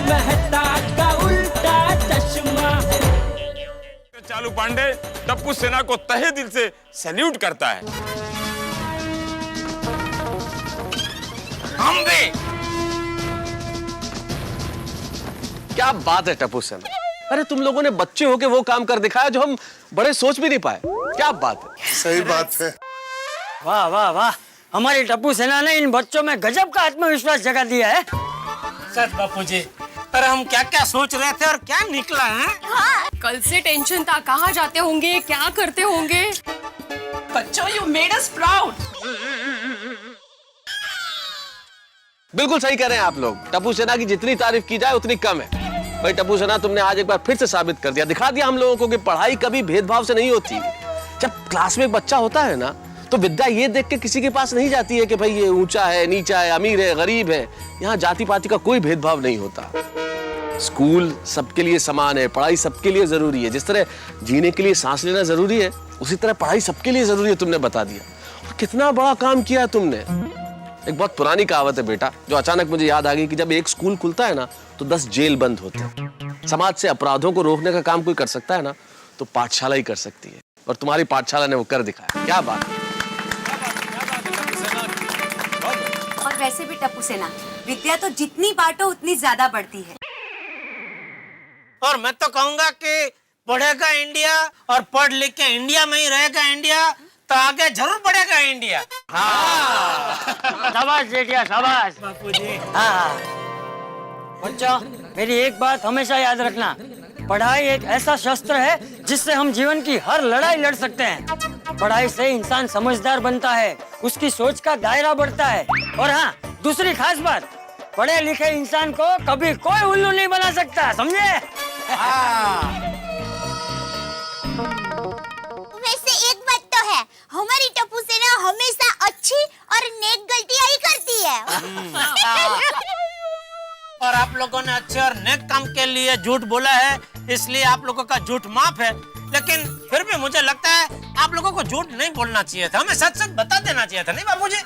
मेहता का उल्टा चश्मा। चालू पांडे टप्पू सेना को तहे दिल से सैल्यूट करता है। हम भी। क्या बात है टप्पू सेना, अरे तुम लोगों ने बच्चे होके वो काम कर दिखाया जो हम बड़े सोच भी नहीं पाए। क्या बात है। सही बात है। वाह वाह वाह, हमारी टप्पू सेना ने इन बच्चों में गजब का आत्मविश्वास जगा दिया है। सच बापू जी, पर हम क्या क्या सोच रहे थे और क्या निकला है। हाँ। कल से टेंशन था, कहाँ जाते होंगे, क्या करते होंगे। बच्चों, यू मेड अस प्राउड। बिल्कुल सही कह रहे हैं आप लोग। टप्पू सेना की जितनी तारीफ की जाए उतनी कम है। भाई टप्पू सेना, तुमने आज एक बार फिर से साबित कर दिया, दिखा दिया हम लोगों को कि पढ़ाई कभी भेदभाव से नहीं होती। जब क्लास में एक बच्चा होता है ना, तो विद्या ये देख के किसी के पास नहीं जाती है कि भाई ये ऊंचा है, नीचा है, अमीर है, गरीब है। यहाँ जाति पाति का कोई भेदभाव नहीं होता। स्कूल सबके लिए समान है, पढ़ाई सबके लिए जरूरी है। जिस तरह जीने के लिए सांस लेना जरूरी है, उसी तरह पढ़ाई सबके लिए जरूरी है। तुमने बता दिया, और कितना बड़ा काम किया तुमने। एक बहुत पुरानी कहावत है बेटा, जो अचानक मुझे याद आ गई कि जब एक स्कूल खुलता है ना, तो 10 जेल बंद होते हैं। समाज से अपराधों को रोकने का काम कोई कर सकता है ना, तो पाठशाला ही कर सकती है। और तुम्हारी पाठशाला ने वो कर दिखाया। क्या बात है। और वैसे भी टप्पू सेना, विद्या तो जितनी बांटो उतनी ज्यादा बढ़ती है। और मैं तो कहूंगा कि पढ़ेगा इंडिया और पढ़ लिख के इंडिया में ही रहेगा इंडिया, तो आगे जरूर बढ़ेगा इंडिया। शाबाश बेटिया, शाबाश बापू जी। हाँ बच्चों, मेरी एक बात हमेशा याद रखना, पढ़ाई एक ऐसा शस्त्र है जिससे हम जीवन की हर लड़ाई लड़ सकते हैं। पढ़ाई से इंसान समझदार बनता है, उसकी सोच का दायरा बढ़ता है। और हाँ, दूसरी खास बात, पढ़े लिखे इंसान को कभी कोई उल्लू नहीं बना सकता, समझे? वैसे एक बात तो है, हमारी टप्पू सेना हमेशा अच्छी और नेक गलतियां ही करती है। और आप लोगों ने अच्छे और नेक काम के लिए झूठ बोला है, इसलिए आप लोगों का झूठ माफ है। लेकिन फिर भी मुझे लगता है आप लोगों को झूठ नहीं बोलना चाहिए था, हमें सच सच बता देना चाहिए था, नहीं बाबूजी?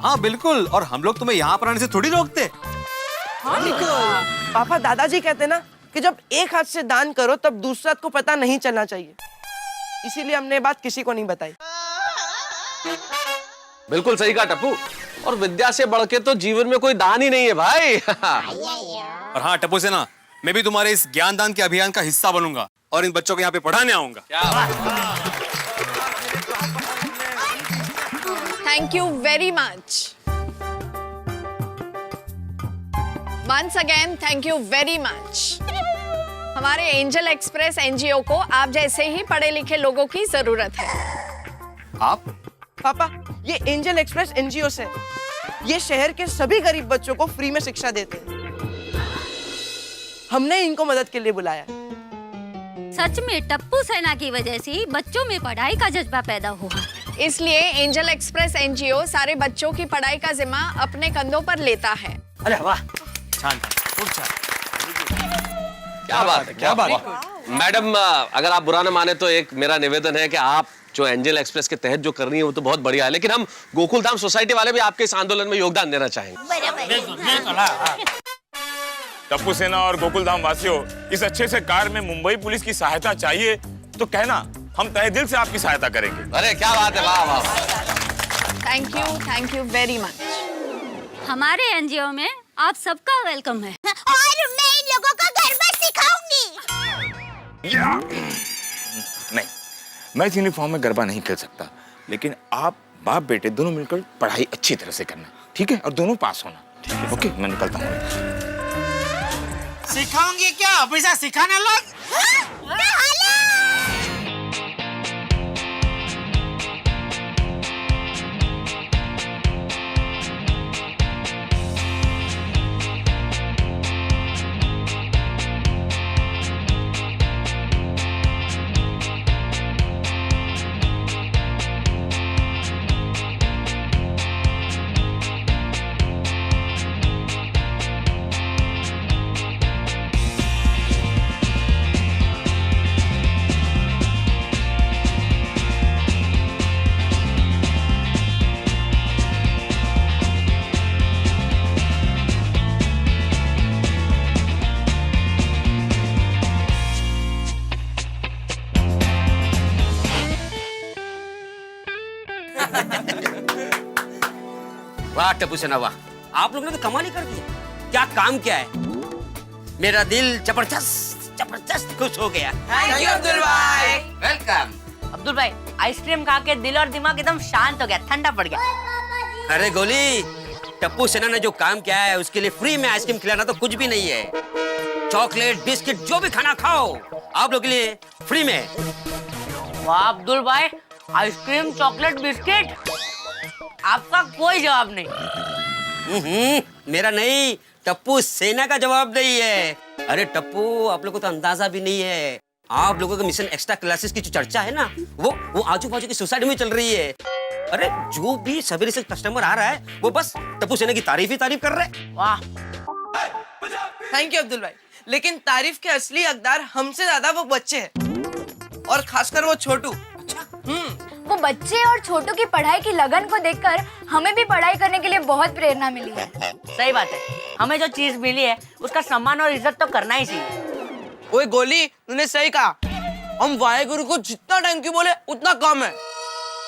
हाँ बिल्कुल, और हम लोग तुम्हें यहाँ पर आने से थोड़ी रोकते। हाँ, पापा दादाजी कहते ना कि जब एक हाथ से दान करो तब दूसरा को पता नहीं चलना चाहिए, इसीलिए हमने बात किसी को नहीं बताई। बिल्कुल सही कहा टप्पू, और विद्या से बढ़ के तो जीवन में कोई दान ही नहीं है भाई। और हाँ टप्पू सेना, मैं भी तुम्हारे इस ज्ञान दान के अभियान का हिस्सा बनूंगा और इन बच्चों को यहाँ पे पढ़ाने आऊंगा। Thank you very much. Once again thank you very much. हमारे एंजल एक्सप्रेस एनजीओ को आप जैसे ही पढ़े लिखे लोगों की जरूरत है। आप? पापा, ये एंजल एक्सप्रेस एनजीओ से, ये शहर के सभी गरीब बच्चों को फ्री में शिक्षा देते हैं। हमने इनको मदद के लिए बुलाया। सच में टप्पू सेना की वजह से बच्चों में पढ़ाई का जज्बा पैदा हुआ। इसलिए एंजल एक्सप्रेस एनजीओ सारे बच्चों की पढ़ाई का जिम्मा अपने कंधों पर लेता है। अरे वाह, क्या बात है, क्या बात है। मैडम, अगर आप बुरा न माने तो एक मेरा निवेदन है कि आप जो एंजल एक्सप्रेस के तहत जो कर रही है वो तो बहुत बढ़िया है, लेकिन हम गोकुल धाम सोसाइटी वाले भी आपके इस आंदोलन में योगदान देना चाहेंगे। टप्पू सेना और गोकुल धाम वासियों, इस अच्छे से कार्य में मुंबई पुलिस की सहायता चाहिए तो कहना, हम तहे दिल से आपकी सहायता करेंगे। अरे क्या बात है, वाह वाह। Thank you very much. हमारे एनजीओ में आप सबका वेलकम है। और मैं इन लोगों को गरबा सिखाऊंगी। नहीं, मैं इस यूनिफॉर्म में गरबा नहीं खेल सकता, लेकिन आप बाप बेटे दोनों मिलकर पढ़ाई अच्छी तरह से करना, ठीक है? और दोनों पास होना, ठीक है? ओके, मैं निकलता हूँ। सिखाऊंगी क्या? पैसा सिखाने लग। टप्पू सेना वाह, आप लोगों ने तो कमाल ही कर दिया। क्या काम क्या है, मेरा दिल जबरदस्त जबरदस्त खुश हो गया। थैंक यू अब्दुल भाई। वेलकम। अब्दुल भाई, आइसक्रीम खा के दिल और दिमाग एकदम शांत हो गया, ठंडा पड़ गया। अरे गोली, टप्पू सेना ने जो काम किया है उसके लिए फ्री में आइसक्रीम खिलाना तो कुछ भी नहीं है। चॉकलेट बिस्किट जो भी खाना खाओ आप लोग के लिए फ्री में। वाह अब्दुल भाई, आइसक्रीम चॉकलेट बिस्किट, आपका कोई जवाब नहीं। मेरा नहीं, टप्पू सेना का जवाब नहीं है। अरे टप्पू, आप लोगों को तो अंदाजा भी नहीं है, आप लोगों का मिशन एक्स्ट्रा क्लासेस की जो चर्चा है ना, वो आजू बाजू की सोसाइटी में चल रही है। अरे जो भी सवेरे से कस्टमर आ रहा है वो बस टप्पू सेना की तारीफ ही तारीफ कर रहे हैं। वाह, थैंक यू अब्दुल भाई, लेकिन तारीफ के असली हकदार हमसे ज्यादा वो बच्चे हैं, और खासकर वो छोटू। वो बच्चे और छोटू की पढ़ाई की लगन को देखकर हमें भी पढ़ाई करने के लिए बहुत प्रेरणा मिली है। सही बात है, हमें जो चीज मिली है उसका सम्मान और इज्जत तो करना ही चाहिए। ओए गोली, तूने सही कहा, हम वाहेगुरु को जितना थैंक यू बोले उतना कम है।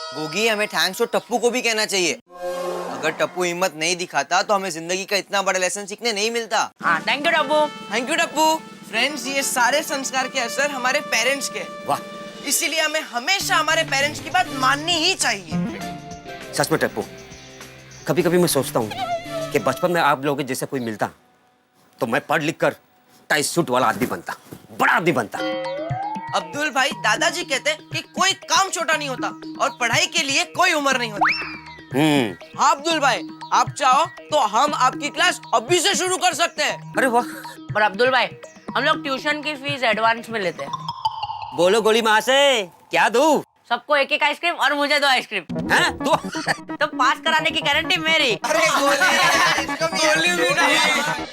गोगी, हमें थैंक्स तो टप्पू को भी कहना चाहिए। अगर टप्पू हिम्मत नहीं दिखाता तो हमें जिंदगी का इतना बड़ा लेसन सीखने नहीं मिलता। हाँ, thank you Tappu. Thank you Tappu. Friends, ये सारे संस्कार के असर हमारे पेरेंट्स के। वाह, इसीलिए हमें हमेशा हमारे पेरेंट्स की बात माननी ही चाहिए। सच में टप्पू, कभी कभी मैं सोचता हूँ कि बचपन में आप लोगों के जैसे कोई मिलता तो मैं पढ़ लिख कर टाई सूट वाला आदमी बनता, बड़ा आदमी बनता। अब्दुल भाई, दादाजी कहते हैं कि कोई काम छोटा नहीं होता और पढ़ाई के लिए कोई उम्र नहीं होती। हाँ अब्दुल भाई, आप चाहो तो हम आपकी क्लास अभी से शुरू कर सकते हैं। अरे वाह। पर अब्दुल भाई, हम लोग ट्यूशन की फीस एडवांस में लेते हैं। बोलो गोली माँ से, क्या दूं? सबको एक एक आइसक्रीम और मुझे 2 आइसक्रीम। हैं? तो पास कराने की गारंटी मेरी। अरे गोली भी नहीं।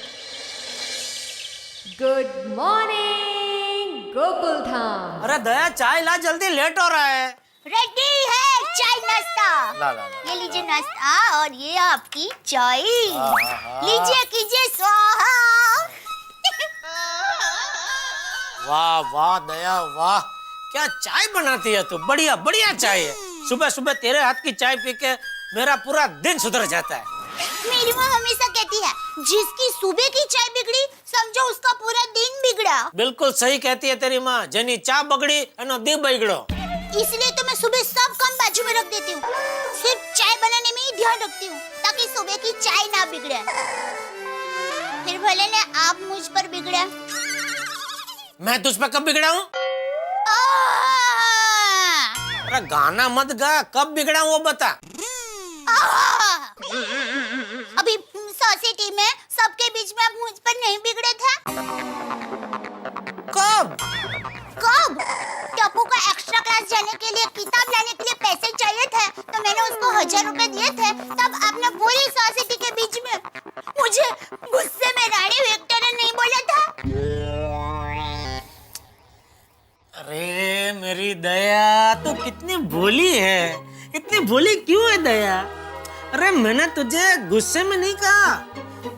Good morning Gokul Dham. अरे दया, चाय ला जल्दी, लेट हो रहा है। रेडी है चाय नाश्ता। ला ला ला। ये लीजिए नाश्ता और ये आपकी चाय। लीजिए, कीजिए स्वाहा। वाह वाह दया, वाह क्या चाय बनाती है तू, बढ़िया बढ़िया चाय है। सुबह सुबह तेरे हाथ की चाय पी के मेरा पूरा दिन सुधर जाता है। मेरी माँ हमेशा कहती है, जिसकी सुबह की चाय बिगड़ी समझो उसका पूरा दिन बिगड़ा। बिल्कुल सही कहती है तेरी माँ, जनी चा बगड़ी एनो दी बिगड़ो। इसलिए तो मैं सुबह सब काम बाजू में रख देती हूँ, सिर्फ चाय बनाने में ही ध्यान रखती हूँ ताकि सुबह की चाय ना बिगड़े। फिर भले ने आप मुझ पर बिगड़े। मैं तुझ पे कब बिगड़ा हूँ? अरे गाना मत गा, कब बिगड़ा हूँ वो बता। अभी सोसाइटी में सबके बीच में आप मुझ पर नहीं बिगड़े थे? कब? कब? टप्पू को एक्स्ट्रा क्लास जाने के लिए, किताब लाने के लिए पैसे चाहिए थे तो मैंने उसको 1000 रुपए दिए थे, तब आपने पूरी सोसाइटी के बीच में मुझे गुस्से में रानी विक्टोरिया नहीं बोला था? अरे मेरी दया, तू कितनी भोली है, इतनी भोली क्यों है दया? अरे मैंने तुझे गुस्से में नहीं कहा,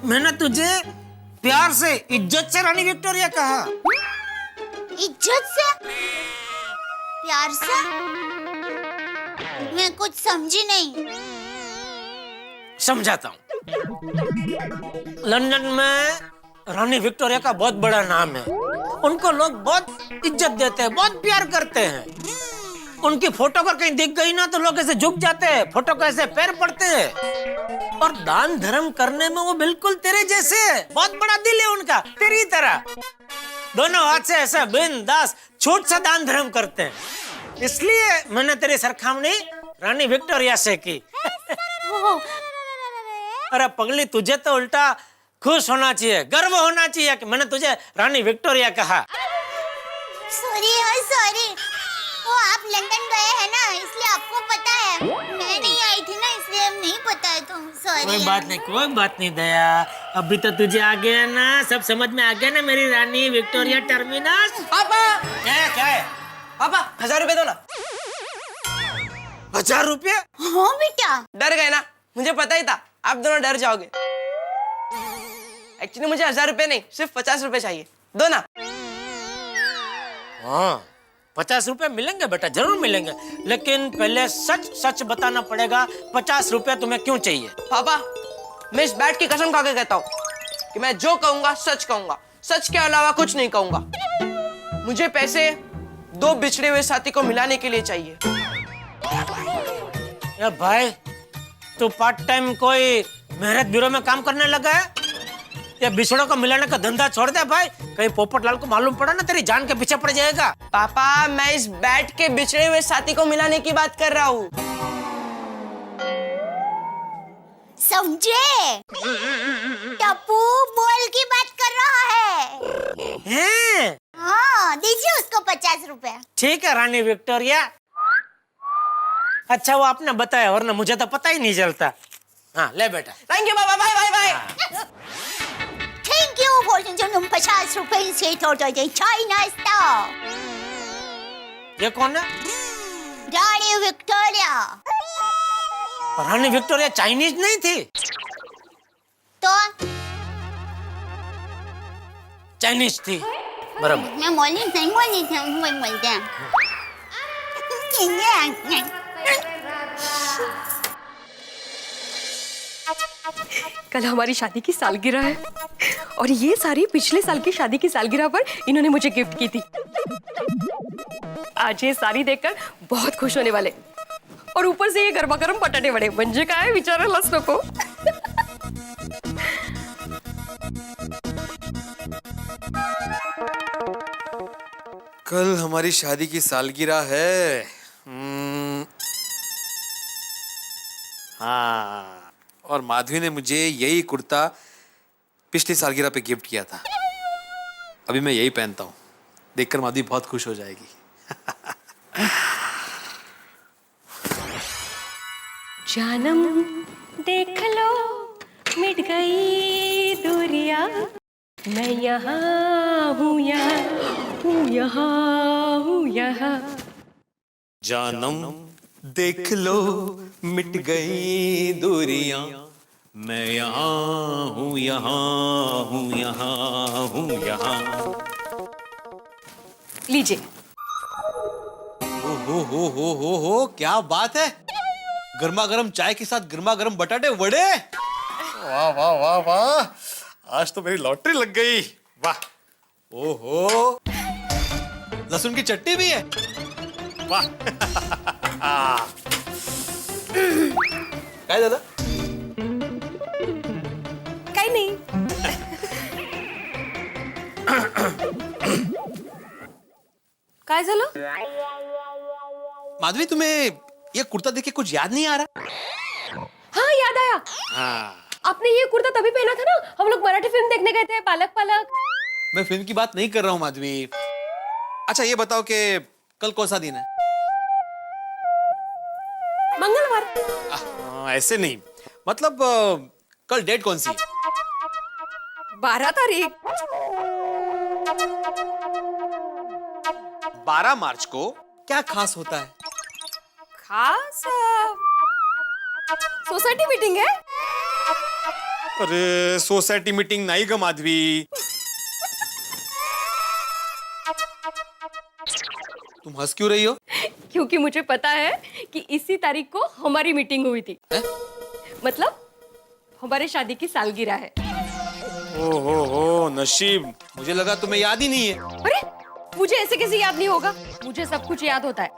मैंने तुझे प्यार से, इज्जत से रानी विक्टोरिया कहा। इज्जत से? प्यार से? मैं कुछ समझी नहीं। समझाता हूँ। लंदन में रानी विक्टोरिया का बहुत बड़ा नाम है, उनको लोग बहुत इज्जत देते हैं, बहुत प्यार करते हैं। उनकी फोटो अगर कहीं दिख गई ना तो लोग ऐसे झुक जाते हैं, फोटो को ऐसे पैर पड़ते हैं। और दान धर्म करने में वो बिल्कुल तेरे जैसे, बहुत बड़ा दिल है उनका, तेरी तरह। दोनों हाथ से ऐसा बिंदास छोट सा दान धर्म करते हैं। इसलिए मैंने तेरी सरखामनी रानी विक्टोरिया से की। अरे पगली, तुझे तो उल्टा खुश होना चाहिए, गर्व होना चाहिए कि मैंने तुझे रानी विक्टोरिया कहा। सॉरी, हाँ सॉरी। वो आप लंदन गए हैं ना, इसलिए आपको पता है। मैं नहीं आई थी ना, इसलिए नहीं पता है। तुम सॉरी। कोई बात नहीं, कोई बात नहीं दया, अभी तो तुझे आ गया ना, सब समझ में आ गया ना मेरी रानी विक्टोरिया टर्मिनस। पापा, क्या है? पापा 1000 रुपए दो ना। 1000 रुपये? हाँ बेटा। डर गए ना, मुझे पता ही था आप दोनों डर जाओगे। एक्चुअली मुझे 1000 रुपए नहीं, सिर्फ 50 रुपए चाहिए, दो ना। हाँ, 50 रुपए मिलेंगे बेटा, जरूर मिलेंगे, लेकिन पहले सच सच बताना पड़ेगा, 50 रुपए तुम्हें क्यों चाहिए? पापा मैं इस बैट की कसम खा के कहता हूँ कि मैं जो कहूंगा सच कहूंगा, सच के अलावा कुछ नहीं कहूंगा। मुझे पैसे 2 बिछड़े हुए साथी को मिलाने के लिए चाहिए। या भाई तू पार्ट टाइम कोई मेहनत ब्यूरो में काम करने लगा है या बिछड़ों को मिलाने का धंधा छोड़ दे भाई? कहीं पोपटलाल को मालूम पड़ा ना तेरी जान के पीछे पड़ जाएगा। पापा मैं इस बैट के बिछड़े हुए साथी को मिलाने की बात कर रहा हूँ। समझे? टप्पू बॉल की बात कर रहा है। हैं? हाँ, दीजिए उसको 50 रुपए। ठीक है रानी विक्टोरिया। अच्छा वो आपने बताया वरना मुझे तो पता ही नहीं चलता। हाँ ले बेटा। थैंक यू पापा, bye bye bye. Thank you for तुम 50 रुपए से थोड़ा चाइना स्टार। ये कौन है? रानी विक्टोरिया। रानी विक्टोरिया चाइनीज नहीं थी? तो चाइनीज थी बराबर। मैं बोलती थी वही बोलते हैं। कल हमारी शादी की सालगिरह है और ये सारी पिछले साल की शादी की सालगिरह पर इन्होंने मुझे गिफ्ट की थी। आज ये साड़ी देखकर बहुत खुश होने वाले और ऊपर से ये गर्मा गर्म बटाटे वडे म्हणजे काय विचारायलाच नको। कल हमारी शादी की सालगिरह है। हाँ, और माधवी ने मुझे यही कुर्ता पिछली सालगिरह पे गिफ्ट किया था। अभी मैं यही पहनता हूँ, देखकर माधवी बहुत खुश हो जाएगी। जानम देख लो मिट गई दूरियां, मैं यहाँ हूँ यहाँ हूँ यहाँ हूँ यहाँ। जानम देख लो मिट गई दूरियां, मैं यहाँ हूँ यहाँ हूँ यहाँ हूँ यहाँ। लीजिए। हो क्या बात है। गर्मा गर्म चाय के साथ गर्मा गर्म बटाटे वड़े। वाह वाह वाह वाह, आज तो मेरी लॉटरी लग गई। वाह। ओहो, लहसुन की चटनी भी है। वाह। काय दादा? काही नाही। काय झालं? माधवी तुम्हें ये कुर्ता देख के कुछ याद नहीं आ रहा? हाँ याद आया। हाँ। आपने ये कुर्ता तभी पहना था ना, हम लोग मराठी फिल्म देखने गए थे, पालक पालक। मैं फिल्म की बात नहीं कर रहा हूँ माधवी। अच्छा ये बताओ कि कल कौन सा दिन है? मंगलवार। ऐसे नहीं, मतलब कल डेट कौन सी है? 12 तारीख। 12 मार्च को क्या खास होता है? खास सोसाइटी मीटिंग है। अरे सोसाइटी मीटिंग नहीं ग माधवी। तुम हंस क्यों रही हो? क्योंकि मुझे पता है कि इसी तारीख को हमारी मीटिंग हुई थी। मतलब हमारे शादी की सालगिरह है। ओहो नसीब, मुझे लगा तुम्हें याद ही नहीं है। अरे मुझे ऐसे कैसे याद नहीं होगा, मुझे सब कुछ याद होता है।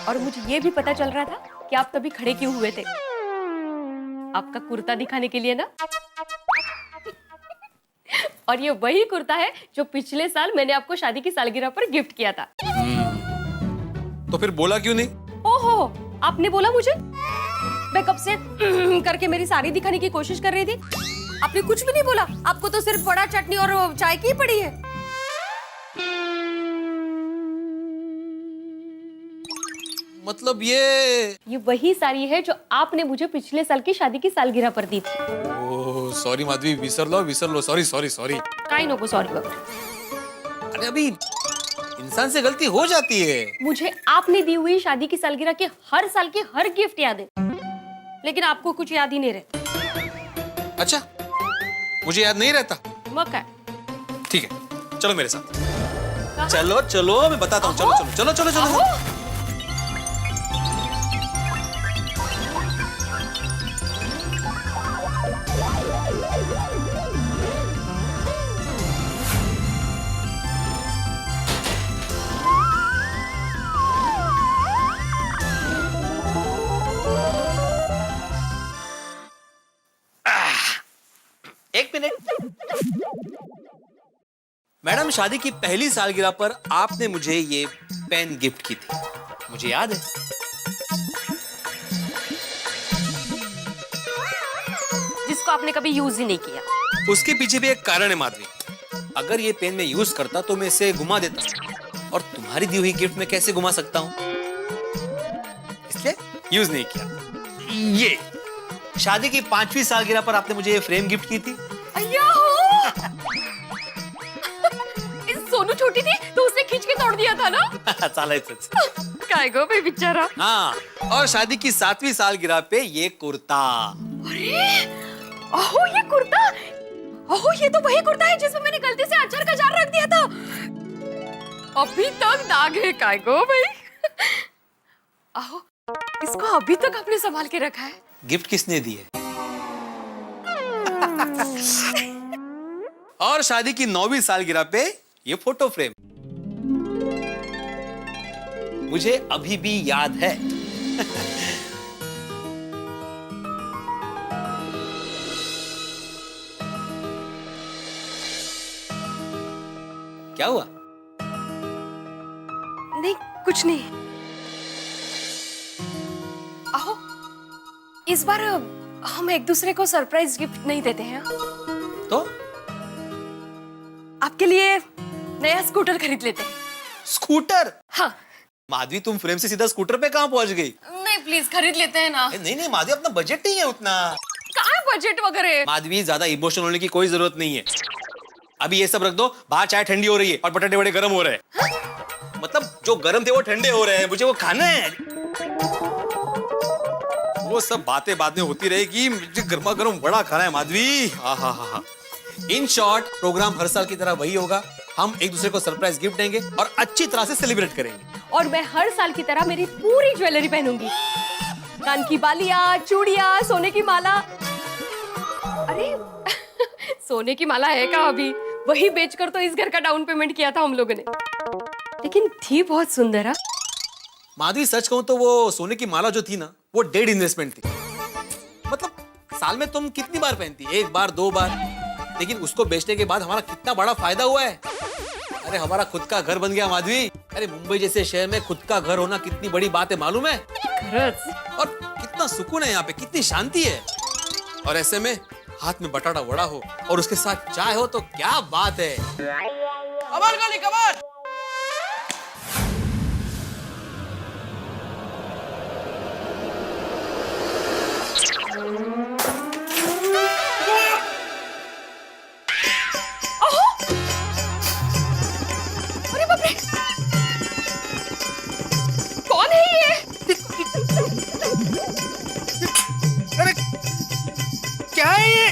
और मुझे ये भी पता चल रहा था कि आप तभी खड़े क्यों हुए थे, आपका कुर्ता दिखाने के लिए ना। और ये वही कुर्ता है जो पिछले साल मैंने आपको शादी की सालगिरह पर गिफ्ट किया था। तो फिर बोला क्यों नहीं? ओहो, आपने बोला मुझे? मैं कब से करके मेरी साड़ी दिखाने की कोशिश कर रही थी, आपने कुछ भी नहीं बोला। आपको तो सिर्फ बड़ा चटनी और चाय की पड़ी है। मतलब ये वही साड़ी है जो आपने मुझे पिछले साल की शादी की सालगिरह पर दी थी। ओह सॉरी माधवी, विसर लो। Sorry sorry sorry. काई नको सॉरी बाबा। अरे अभी इंसान से गलती हो जाती है। मुझे आपने दी हुई शादी की सालगिरह के हर साल की हर गिफ्ट याद है, लेकिन आपको कुछ याद ही नहीं रहता। अच्छा, मुझे याद नहीं रहता? मौका। ठीक है, चलो मेरे साथ। चलो चलो, मैं बताता हूँ। चलो चलो चलो चलो चलो। मैडम, शादी की पहली सालगिरह पर आपने मुझे ये पेन गिफ्ट की थी, मुझे याद है। जिसको आपने कभी यूज ही नहीं किया। उसके पीछे भी एक कारण है माधवी। अगर ये पेन मैं यूज करता तो मैं इसे घुमा देता, और तुम्हारी दी हुई गिफ्ट में कैसे घुमा सकता हूं, इसलिए यूज नहीं किया। ये शादी की 5वीं सालगिरह पर आपने मुझे ये फ्रेम गिफ्ट की थी। सोनू छोटी थी तो उसने खींच के तोड़ दिया था ना। चालायचंच। काय गो भाई बेचारा। हाँ, और शादी की 7वीं सालगिरह पे ये कुर्ता। अरे ओहो, ये कुर्ता, ओहो ये तो वही कुर्ता है जिसमें मैंने गलती से अचार का जार रख दिया था। अभी तक दाग है काय गो भाई। ओहो, इसको अभी तक आपने संभाल के रखा है। गिफ्ट किसने दी है? और शादी की 9वीं सालगिरह पे ये फोटो फ्रेम मुझे अभी भी याद है। क्या हुआ? नहीं, कुछ नहीं। आओ, इस बार हम एक दूसरे को सरप्राइज गिफ्ट नहीं देते हैं। तो आपके लिए नया स्कूटर खरीद लेते हैं। स्कूटर? हाँ। माधवी, तुम फ्रेम से सीधा स्कूटर पे कहां पहुंच गई? नहीं प्लीज खरीद लेते हैं ना। नहीं नहीं माधवी, अपना बजट नहीं है उतना। कहाँ बजट वगैरह? माधवी, ज्यादा इमोशनल होने की कोई जरूरत नहीं है। अभी ये सब रख दो, बाहर चाय ठंडी हो रही है और बटाटे बड़े गर्म हो रहे हैं। मतलब जो गर्म थे वो ठंडे हो रहे हैं, मुझे वो खाना है। वो सब बातें बाद में होती रहेगी, मुझे गर्मा गर्म बड़ा खाना है माधवी। हाँ। इन शॉर्ट, प्रोग्राम हर साल की तरह वही होगा। हम एक दूसरे को सरप्राइज गिफ्ट देंगे और अच्छी तरह से सेलिब्रेट करेंगे। और मैं हर साल की तरह मेरी पूरी ज्वेलरी पहनूंगी, कान की बालियां, चूड़ियां, सोने की माला। अरे सोने की माला है क्या अभी? वही बेचकर तो इस घर का डाउन पेमेंट किया था हम लोगों ने। लेकिन थी बहुत सुंदर। है माधवी, सच कहूं तो वो सोने की माला जो थी ना, वो डेड इन्वेस्टमेंट थी। मतलब साल में तुम कितनी बार पहनती? 1 बार 2 बार, लेकिन उसको बेचने के बाद हमारा कितना बड़ा फायदा हुआ है। अरे हमारा खुद का घर बन गया माधवी। अरे मुंबई जैसे शहर में खुद का घर होना कितनी बड़ी बात है, मालूम है? और कितना सुकून है यहाँ पे, कितनी शांति है। और ऐसे में हाथ में बटाटा वड़ा हो और उसके साथ चाय हो तो क्या बात है। कमाल गाली कमाल। अरे बाप रे, कौन है ये? अरे क्या है ये?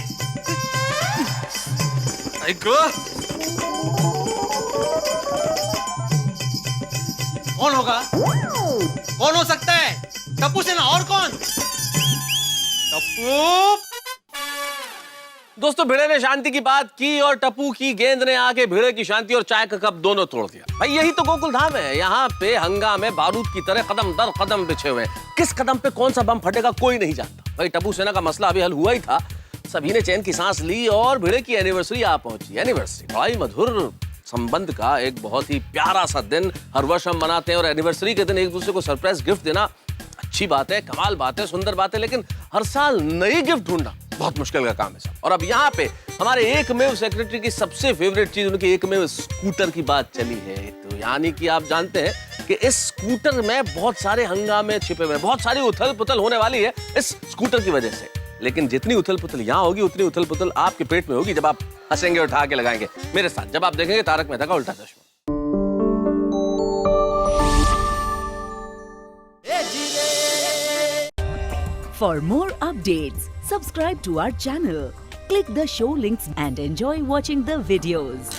कौन होगा? कौन हो सकता है? टप्पू से ना और कौन? टप्पू। दोस्तों, भिड़े ने शांति की बात की और टप्पू की गेंद ने आके भिड़े की शांति और चाय का कप दोनों तोड़ दिया। भाई यही तो गोकुल धाम है। यहाँ पे हंगामे बारूद की तरह कदम दर कदम बिछे हुए हैं। किस कदम पे कौन सा बम फटेगा कोई नहीं जानता। भाई टप्पू सेना का मसला अभी हल हुआ ही था, सभी ने चैन की सांस ली और भिड़े की एनिवर्सरी आ पहुंची। एनिवर्सरी बड़ा ही मधुर संबंध का एक बहुत ही प्यारा सा दिन हर वर्ष हम मनाते हैं, और एनिवर्सरी के दिन एक दूसरे को सरप्राइज गिफ्ट देना अच्छी बात है, कमाल बात है, सुंदर बात है। लेकिन हर साल नई गिफ्ट ढूंढना बहुत मुश्किल का काम है साहब। और अब यहाँ पे हमारे एकमेव सेक्रेटरी की सबसे फेवरेट चीज, उनकी एकमेव स्कूटर की बात चली है। तो यानी कि आप जानते हैं कि इस स्कूटर में बहुत सारे हंगामे छिपे हुए हैं, बहुत सारी उथल पुथल होने वाली है इस स्कूटर की वजह से। लेकिन जितनी उथल पुथल यहाँ होगी उतनी उथल पुथल आपके पेट में होगी जब आप हंसेंगे, उठा के लगाएंगे मेरे साथ, जब आप देखेंगे तारक मेहता का उल्टा चश्मा। For more updates, subscribe to our channel, click the show links and enjoy watching the videos.